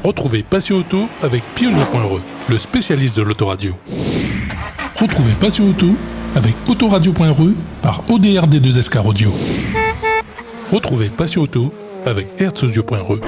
Retrouvez Passion Auto avec Pionnier.re, le spécialiste de l'autoradio. Retrouvez Passion Auto avec Autoradio.re par ODRD2SK Audio. Retrouvez Passion Auto avec Herzaudio.re.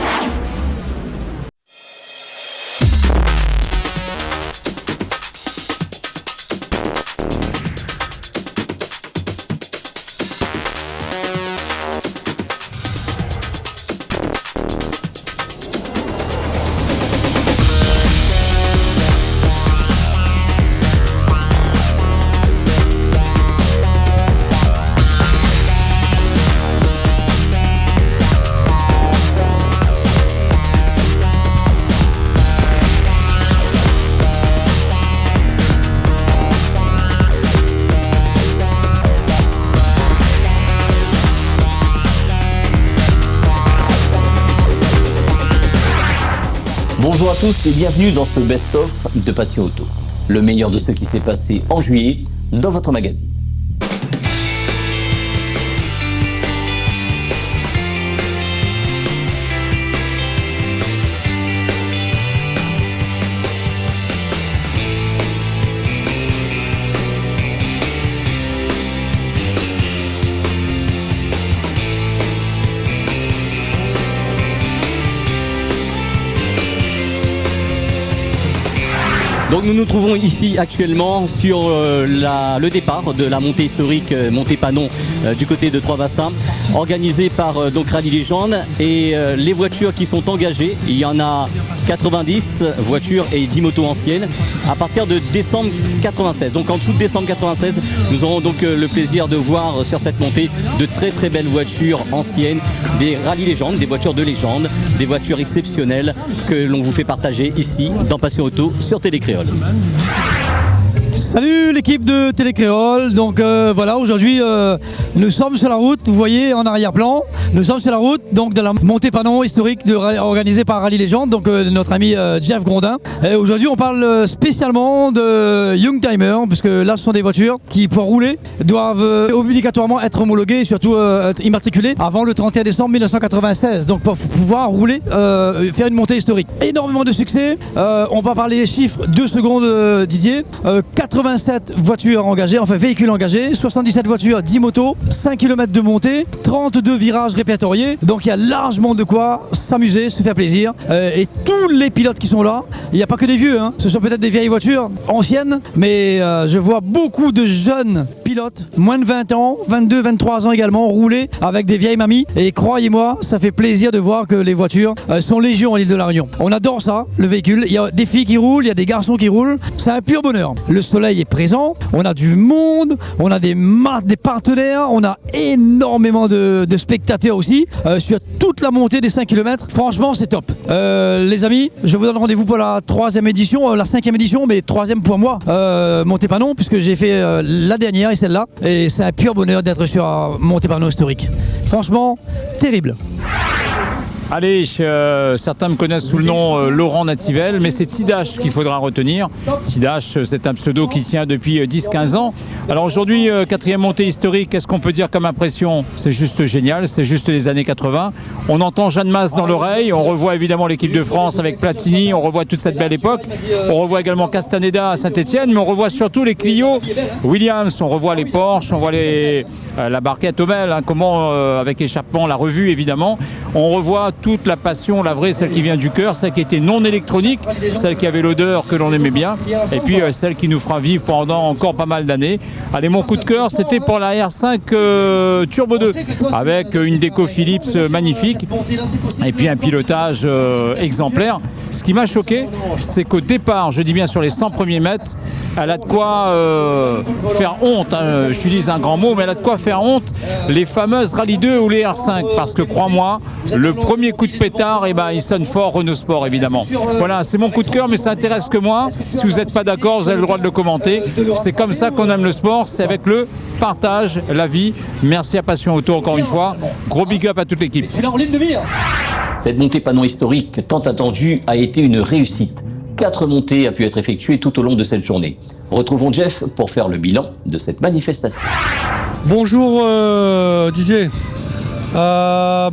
Bonjour à tous et bienvenue dans ce best-of de Passion Auto. Le meilleur de ce qui s'est passé en juillet dans votre magazine. Donc nous nous trouvons ici actuellement sur le départ de la montée historique montée Panon du côté de Trois-Bassins, organisée par donc Rallye Légende, et les voitures qui sont engagées, il y en a 90 voitures et 10 motos anciennes à partir de décembre 96. Donc en dessous de décembre 96, nous aurons donc le plaisir de voir sur cette montée de très belles voitures anciennes, des Rallye Légende, des voitures de légende, des voitures exceptionnelles que l'on vous fait partager ici dans Passion Auto sur Télécréole. Salut l'équipe de Télécréole, donc voilà, aujourd'hui nous sommes sur la route, vous voyez en arrière-plan, nous sommes sur la route donc de la montée Panon historique organisée par Rallye Légende, donc notre ami Jeff Grondin. Et aujourd'hui on parle spécialement de Youngtimer, puisque là ce sont des voitures qui pour rouler doivent obligatoirement être homologuées et surtout être immatriculées avant le 31 décembre 1996, donc pour pouvoir rouler, faire une montée historique. Énormément de succès, on va parler des chiffres, 2 secondes Didier, 87 voitures engagées, enfin véhicules engagés, 77 voitures, 10 motos, 5 km de montée, 32 virages répertoriés, donc il y a largement de quoi s'amuser, se faire plaisir. Et tous les pilotes qui sont là, il n'y a pas que des vieux, hein. Ce sont peut-être des vieilles voitures anciennes, mais je vois beaucoup de jeunes pilotes, moins de 20 ans, 22, 23 ans également, rouler avec des vieilles mamies. Et croyez-moi, ça fait plaisir de voir que les voitures sont légion à l'île de la Réunion. On adore ça, le véhicule. Il y a des filles qui roulent, il y a des garçons qui roulent. C'est un pur bonheur. Le soleil est présent, on a du monde, on a des partenaires, on a énormément de spectateurs aussi sur toute la montée des 5 km. Franchement, c'est top. Les amis, je vous donne rendez-vous pour la 3e édition, la 5e édition, mais 3e pour moi, montée Panon, puisque j'ai fait la dernière et celle-là. Et c'est un pur bonheur d'être sur montée Panon historique. Franchement, terrible. Allez, certains me connaissent sous le nom Laurent Nativel, mais c'est Tidash qu'il faudra retenir. Tidash, c'est un pseudo qui tient depuis 10-15 ans. Alors aujourd'hui, 4e montée historique, qu'est-ce qu'on peut dire comme impression? C'est juste génial, c'est juste les années 80. On entend Jeanne Masse dans l'oreille, on revoit évidemment l'équipe de France avec Platini, on revoit toute cette belle époque. On revoit également Castaneda à Saint-Etienne, mais on revoit surtout les Clio Williams, on revoit les Porsche, on voit la barquette Hommel, hein, comment avec échappement, la revue évidemment. On revoit toute la passion, la vraie, celle qui vient du cœur, celle qui était non électronique, celle qui avait l'odeur que l'on aimait bien, et puis celle qui nous fera vivre pendant encore pas mal d'années. Allez, mon coup de cœur, c'était pour la R5 Turbo 2, avec une déco Philips magnifique, et puis un pilotage exemplaire. Ce qui m'a choqué, c'est qu'au départ, je dis bien sur les 100 premiers mètres, elle a de quoi faire honte, hein, j'utilise un grand mot, mais elle a de quoi faire honte les fameuses Rallye 2 ou les R5, parce que crois-moi, le premier coup de pétard, il sonne fort Renault Sport évidemment. Voilà, c'est mon coup de cœur, mais ça intéresse que moi. Si vous n'êtes pas d'accord, vous avez le droit de le commenter. C'est comme ça qu'on aime le sport, c'est avec le partage, la vie. Merci à Passion Auto encore une fois. Gros big up à toute l'équipe. Cette montée Panon historique tant attendue a été une réussite. 4 montées a pu être effectuées tout au long de cette journée. Retrouvons Jeff pour faire le bilan de cette manifestation. Bonjour Didier.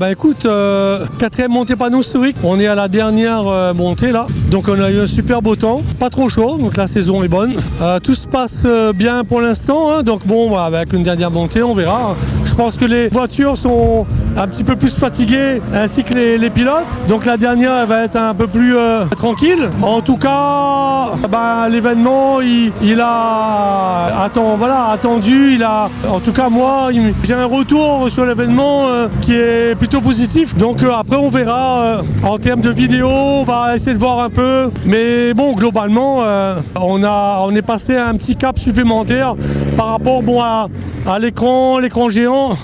Écoute, 4e montée panneau historique. On est à la dernière montée là. Donc on a eu un super beau temps. Pas trop chaud, donc la saison est bonne. Tout se passe bien pour l'instant. Hein, donc bon, avec une dernière montée, on verra. Je pense que les voitures sont un petit peu plus fatiguées, ainsi que les pilotes. Donc la dernière, elle va être un peu plus tranquille. En tout cas, l'événement, il a attendu. En tout cas, moi, j'ai un retour sur l'événement qui est plutôt positif. Donc après, on verra en termes de vidéo, on va essayer de voir un peu. Mais bon, globalement, on est passé à un petit cap supplémentaire par rapport à l'écran géant.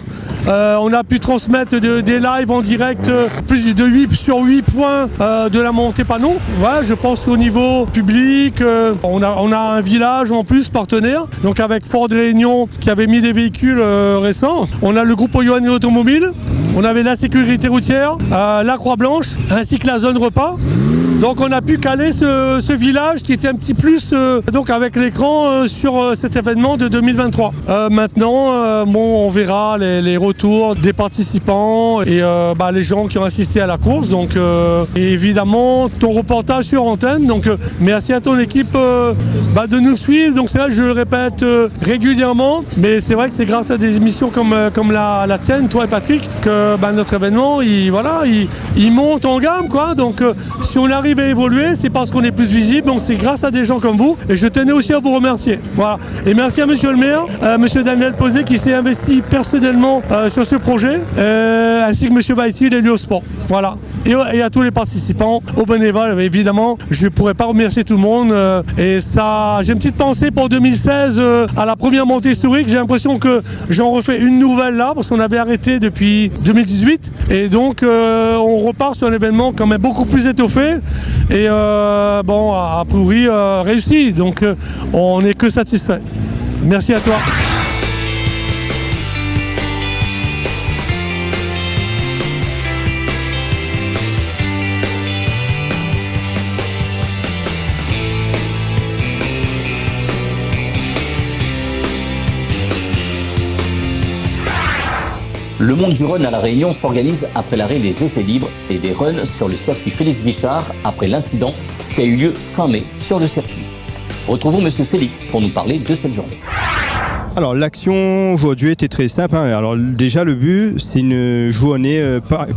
On a pu transmettre des lives en direct, plus de 8 sur 8 points de la montée panneau. Ouais, je pense qu'au niveau public, on a un village en plus partenaire, donc avec Ford Réunion qui avait mis des véhicules récents. On a le groupe Yoann Automobile, on avait la sécurité routière, la Croix-Blanche, ainsi que la zone repas. Donc on a pu caler ce village qui était un petit plus donc avec l'écran sur cet événement de 2023. Maintenant, on verra les retours des participants et les gens qui ont assisté à la course. Donc et évidemment ton reportage sur antenne. Donc merci à ton équipe de nous suivre. Donc c'est vrai que je le répète régulièrement, mais c'est vrai que c'est grâce à des émissions comme la tienne, toi et Patrick, que notre événement il monte en gamme quoi. Donc si on arrive à évoluer, c'est parce qu'on est plus visible, donc c'est grâce à des gens comme vous, et je tenais aussi à vous remercier. Voilà. Et merci à monsieur le maire, monsieur Daniel Posé qui s'est investi personnellement sur ce projet, ainsi que monsieur Vaïti, l'élu au sport. Voilà. Et à tous les participants, aux bénévoles, évidemment, je ne pourrais pas remercier tout le monde. Et ça, j'ai une petite pensée pour 2016 à la première montée historique. J'ai l'impression que j'en refais une nouvelle là, parce qu'on avait arrêté depuis 2018. Et donc, on repart sur un événement quand même beaucoup plus étoffé. Et a priori réussi. Donc, on n'est que satisfait. Merci à toi. Le monde du run à La Réunion s'organise après l'arrêt des essais libres et des runs sur le circuit Félix Guichard après l'incident qui a eu lieu fin mai sur le circuit. Retrouvons Monsieur Félix pour nous parler de cette journée. Alors l'action aujourd'hui était très simple. Alors déjà le but c'est une journée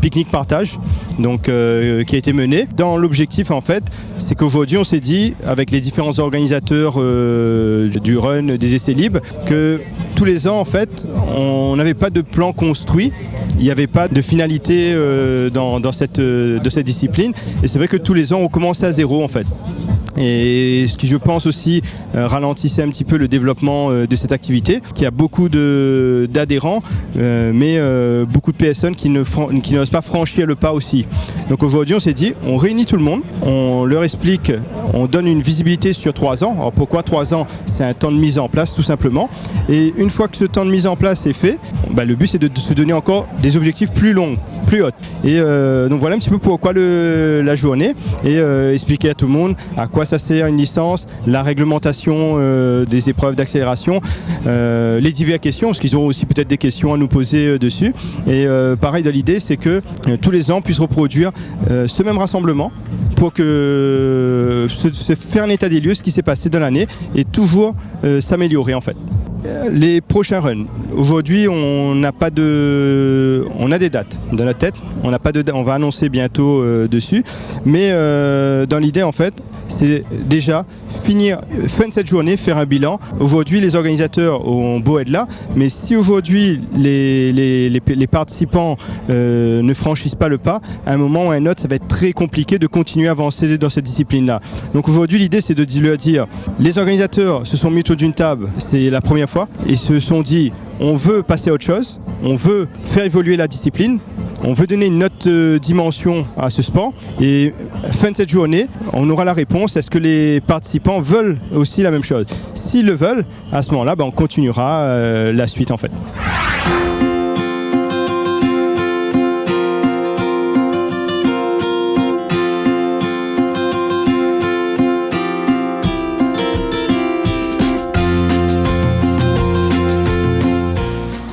pique-nique partage donc qui a été menée. Dans l'objectif en fait c'est qu'aujourd'hui on s'est dit avec les différents organisateurs du run des essais libres que tous les ans en fait on n'avait pas de plan construit. Il n'y avait pas de finalité de cette discipline et c'est vrai que tous les ans on commençait à zéro en fait. Et ce qui je pense aussi ralentissait un petit peu le développement de cette activité, qui a beaucoup d'adhérents, mais beaucoup de personnes qui n'osent pas franchir le pas aussi. Donc aujourd'hui on s'est dit, on réunit tout le monde, on leur explique, on donne une visibilité sur 3 ans. Alors pourquoi 3 ans? C'est un temps de mise en place tout simplement. Et une fois que ce temps de mise en place est fait, le but c'est de se donner encore des objectifs plus longs, plus hautes. Et donc voilà un petit peu pourquoi la journée et expliquer à tout le monde à quoi ça sert une licence, la réglementation des épreuves d'accélération, les diverses questions, parce qu'ils auront aussi peut-être des questions à nous poser dessus. Et pareil, dans l'idée, c'est que tous les ans puissent reproduire ce même rassemblement pour que se faire un état des lieux, ce qui s'est passé dans l'année, et toujours s'améliorer en fait. Les prochains runs. Aujourd'hui, on a des dates dans la tête. On va annoncer bientôt dessus. Mais dans l'idée, en fait, c'est déjà fin de cette journée, faire un bilan. Aujourd'hui, les organisateurs ont beau être là, mais si aujourd'hui les participants ne franchissent pas le pas, à un moment ou à un autre, ça va être très compliqué de continuer à avancer dans cette discipline-là. Donc aujourd'hui, l'idée, c'est de leur dire, les organisateurs se sont mis autour d'une table, c'est la première fois, et se sont dit, on veut passer à autre chose, on veut faire évoluer la discipline, on veut donner une autre dimension à ce sport. Et fin de cette journée, on aura la réponse. Est-ce que les participants veulent aussi la même chose? S'ils le veulent, à ce moment-là, on continuera la suite en fait.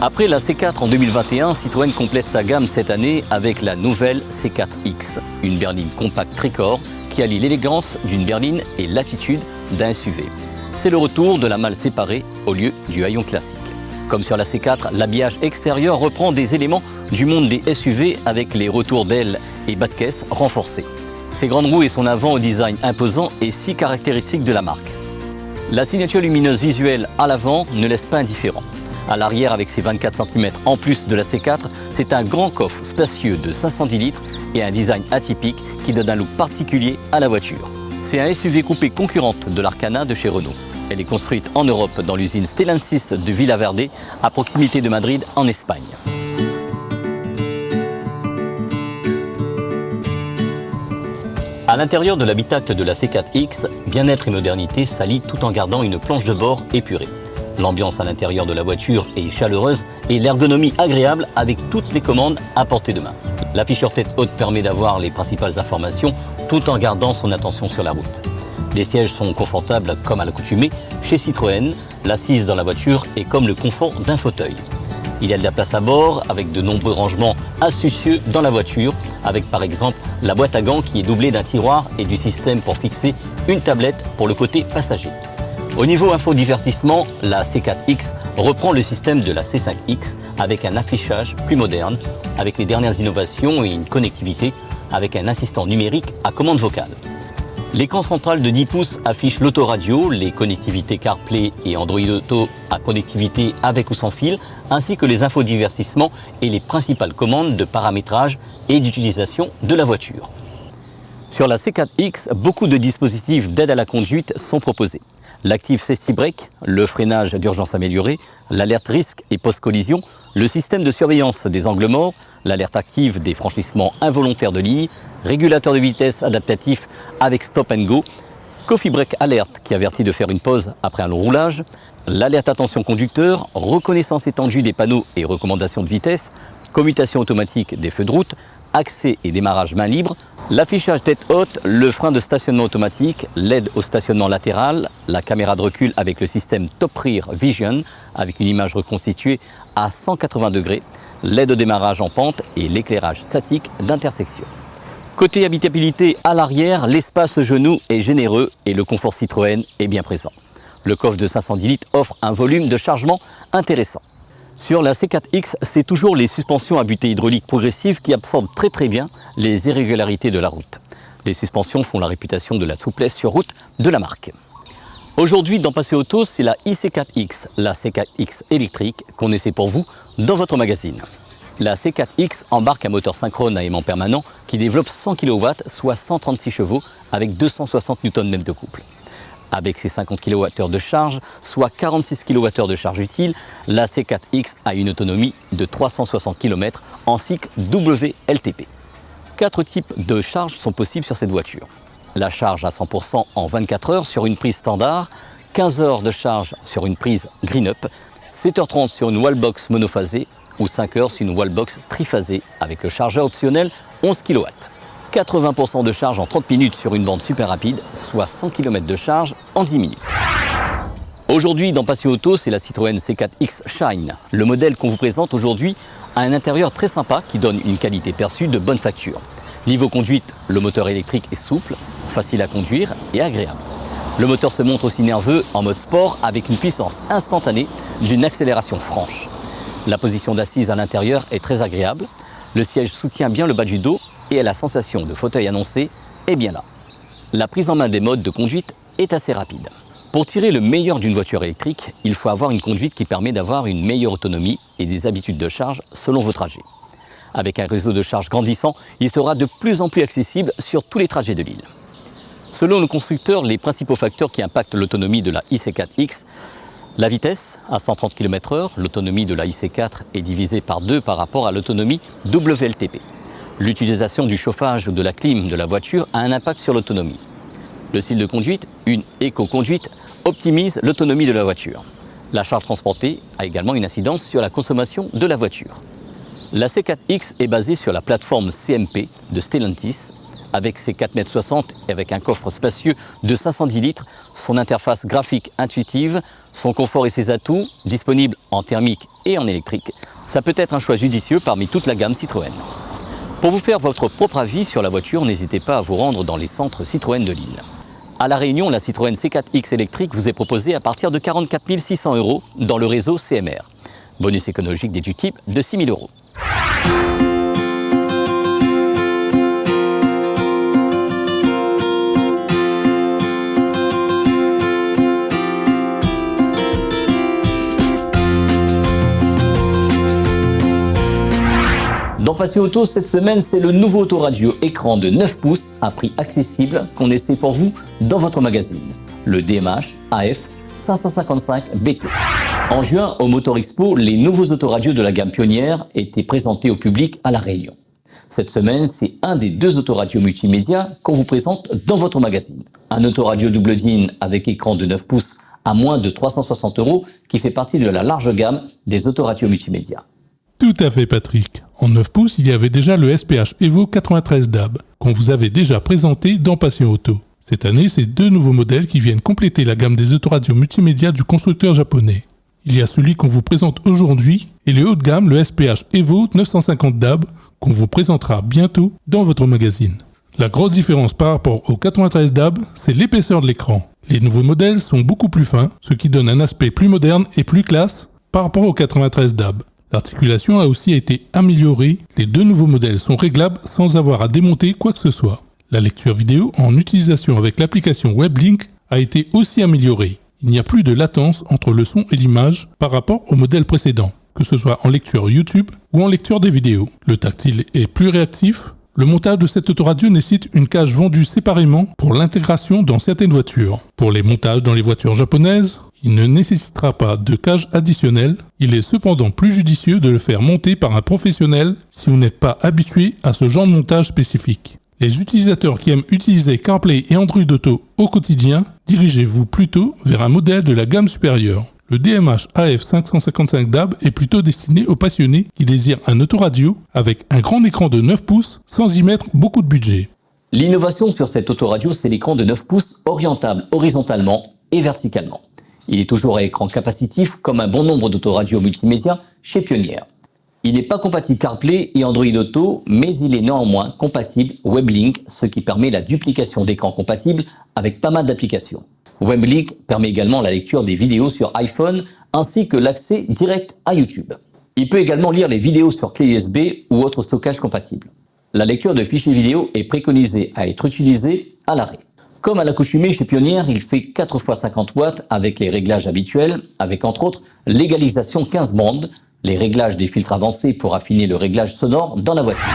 Après la C4 en 2021, Citroën complète sa gamme cette année avec la nouvelle C4X, une berline compacte tricorps qui allie l'élégance d'une berline et l'attitude d'un SUV. C'est le retour de la malle séparée au lieu du haillon classique. Comme sur la C4, l'habillage extérieur reprend des éléments du monde des SUV avec les retours d'ailes et bas de caisse renforcés. Ses grandes roues et son avant au design imposant est si caractéristique de la marque. La signature lumineuse visuelle à l'avant ne laisse pas indifférent. À l'arrière, avec ses 24 cm en plus de la C4, c'est un grand coffre spacieux de 510 litres et un design atypique qui donne un look particulier à la voiture. C'est un SUV coupé concurrente de l'Arcana de chez Renault. Elle est construite en Europe dans l'usine Stellantis de Villaverde, à proximité de Madrid, en Espagne. À l'intérieur de l'habitacle de la C4X, bien-être et modernité s'allient tout en gardant une planche de bord épurée. L'ambiance à l'intérieur de la voiture est chaleureuse et l'ergonomie agréable avec toutes les commandes à portée de main. L'afficheur tête haute permet d'avoir les principales informations tout en gardant son attention sur la route. Les sièges sont confortables comme à l'accoutumée. Chez Citroën, l'assise dans la voiture est comme le confort d'un fauteuil. Il y a de la place à bord avec de nombreux rangements astucieux dans la voiture, avec par exemple la boîte à gants qui est doublée d'un tiroir et du système pour fixer une tablette pour le côté passager. Au niveau infodivertissement, la C4X reprend le système de la C5X avec un affichage plus moderne, avec les dernières innovations et une connectivité avec un assistant numérique à commande vocale. L'écran central de 10 pouces affiche l'autoradio, les connectivités CarPlay et Android Auto à connectivité avec ou sans fil, ainsi que les infodivertissements et les principales commandes de paramétrage et d'utilisation de la voiture. Sur la C4X, beaucoup de dispositifs d'aide à la conduite sont proposés. L'Active Safety Brake, le freinage d'urgence amélioré, l'alerte risque et post-collision, le système de surveillance des angles morts, l'alerte active des franchissements involontaires de ligne, régulateur de vitesse adaptatif avec stop and go, Coffee Break Alert qui avertit de faire une pause après un long roulage, l'alerte attention conducteur, reconnaissance étendue des panneaux et recommandations de vitesse, commutation automatique des feux de route, accès et démarrage main libre, l'affichage tête haute, le frein de stationnement automatique, l'aide au stationnement latéral, la caméra de recul avec le système Top Rear Vision avec une image reconstituée à 180 degrés, l'aide au démarrage en pente et l'éclairage statique d'intersection. Côté habitabilité à l'arrière, l'espace genou est généreux et le confort Citroën est bien présent. Le coffre de 510 litres offre un volume de chargement intéressant. Sur la C4X, c'est toujours les suspensions à butée hydraulique progressive qui absorbent très bien les irrégularités de la route. Les suspensions font la réputation de la souplesse sur route de la marque. Aujourd'hui, dans Passé Auto, c'est la IC4X, la C4X électrique qu'on essaie pour vous dans votre magazine. La C4X embarque un moteur synchrone à aimant permanent qui développe 100 kW, soit 136 chevaux, avec 260 Nm de couple. Avec ses 50 kWh de charge, soit 46 kWh de charge utile, la C4X a une autonomie de 360 km en cycle WLTP. 4 types de charges sont possibles sur cette voiture. La charge à 100% en 24 heures sur une prise standard, 15 heures de charge sur une prise Green Up, 7h30 sur une wallbox monophasée ou 5 heures sur une wallbox triphasée avec le chargeur optionnel 11 kW. 80% de charge en 30 minutes sur une bande super rapide, soit 100 km de charge en 10 minutes. Aujourd'hui, dans Passion Auto, c'est la Citroën C4X Shine. Le modèle qu'on vous présente aujourd'hui a un intérieur très sympa qui donne une qualité perçue de bonne facture. Niveau conduite, le moteur électrique est souple, facile à conduire et agréable. Le moteur se montre aussi nerveux en mode sport avec une puissance instantanée d'une accélération franche. La position d'assise à l'intérieur est très agréable. Le siège soutient bien le bas du dos et la sensation de fauteuil annoncé est bien là. La prise en main des modes de conduite est assez rapide. Pour tirer le meilleur d'une voiture électrique, il faut avoir une conduite qui permet d'avoir une meilleure autonomie et des habitudes de charge selon vos trajets. Avec un réseau de charge grandissant, il sera de plus en plus accessible sur tous les trajets de l'île. Selon le constructeur, les principaux facteurs qui impactent l'autonomie de la IC4X, la vitesse à 130 km/h, l'autonomie de la IC4 est divisée par 2 par rapport à l'autonomie WLTP. L'utilisation du chauffage ou de la clim de la voiture a un impact sur l'autonomie. Le style de conduite, une éco-conduite, optimise l'autonomie de la voiture. La charge transportée a également une incidence sur la consommation de la voiture. La C4X est basée sur la plateforme CMP de Stellantis Avec ses 4,60 m et avec un coffre spacieux de 510 litres, son interface graphique intuitive, son confort et ses atouts, disponibles en thermique et en électrique, ça peut être un choix judicieux parmi toute la gamme Citroën. Pour vous faire votre propre avis sur la voiture, n'hésitez pas à vous rendre dans les centres Citroën de Lille. À La Réunion, la Citroën C4X électrique vous est proposée à partir de 44 600 € dans le réseau CMR. Bonus écologique déductible de 6 000 €. Dans Passion Auto, cette semaine, c'est le nouveau autoradio écran de 9 pouces à prix accessible qu'on essaie pour vous dans votre magazine. Le DMH AF 555 BT. En juin, au Motor Expo, les nouveaux autoradios de la gamme Pionnière étaient présentés au public à La Réunion. Cette semaine, c'est un des 2 autoradios multimédia qu'on vous présente dans votre magazine. Un autoradio double DIN avec écran de 9 pouces à moins de 360 € qui fait partie de la large gamme des autoradios multimédia. Tout à fait Patrick. En 9 pouces, il y avait déjà le SPH Evo 93 DAB, qu'on vous avait déjà présenté dans Passion Auto. Cette année, c'est 2 nouveaux modèles qui viennent compléter la gamme des autoradios multimédia du constructeur japonais. Il y a celui qu'on vous présente aujourd'hui et le haut de gamme, le SPH Evo 950 DAB, qu'on vous présentera bientôt dans votre magazine. La grosse différence par rapport au 93 DAB, c'est l'épaisseur de l'écran. Les nouveaux modèles sont beaucoup plus fins, ce qui donne un aspect plus moderne et plus classe par rapport au 93 DAB. L'articulation a aussi été améliorée, les 2 nouveaux modèles sont réglables sans avoir à démonter quoi que ce soit. La lecture vidéo en utilisation avec l'application WebLink a été aussi améliorée. Il n'y a plus de latence entre le son et l'image par rapport au modèle précédent, que ce soit en lecture YouTube ou en lecture des vidéos. Le tactile est plus réactif. Le montage de cette autoradio nécessite une cage vendue séparément pour l'intégration dans certaines voitures. Pour les montages dans les voitures japonaises, il ne nécessitera pas de cage additionnelle. Il est cependant plus judicieux de le faire monter par un professionnel si vous n'êtes pas habitué à ce genre de montage spécifique. Les utilisateurs qui aiment utiliser CarPlay et Android Auto au quotidien, dirigez-vous plutôt vers un modèle de la gamme supérieure. Le DMH AF 555 DAB est plutôt destiné aux passionnés qui désirent un autoradio avec un grand écran de 9 pouces sans y mettre beaucoup de budget. L'innovation sur cette autoradio, c'est l'écran de 9 pouces orientable horizontalement et verticalement. Il est toujours à écran capacitif comme un bon nombre d'autoradios multimédia chez Pionnière. Il n'est pas compatible CarPlay et Android Auto, mais il est néanmoins compatible WebLink, ce qui permet la duplication d'écran compatible avec pas mal d'applications. WebLink permet également la lecture des vidéos sur iPhone ainsi que l'accès direct à YouTube. Il peut également lire les vidéos sur clé USB ou autre stockage compatible. La lecture de fichiers vidéo est préconisée à être utilisée à l'arrêt. Comme à l'accoutumée chez Pionnière, il fait 4 x 50 watts avec les réglages habituels, avec entre autres l'égalisation 15 bandes, les réglages des filtres avancés pour affiner le réglage sonore dans la voiture.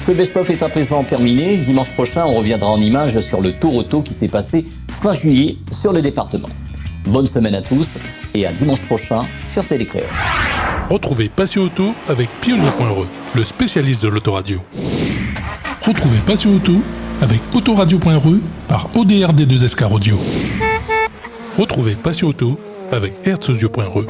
Ce best-of est à présent terminé. Dimanche prochain, on reviendra en images sur le tour auto qui s'est passé fin juillet sur le département. Bonne semaine à tous et à dimanche prochain sur Télécréole. Retrouvez Passion Auto avec Pionnier.re, le spécialiste de l'autoradio. Retrouvez Passion Auto avec Autoradio.re par ODRD2SK Radio. Retrouvez Passion Auto avec Hertz Audio.re.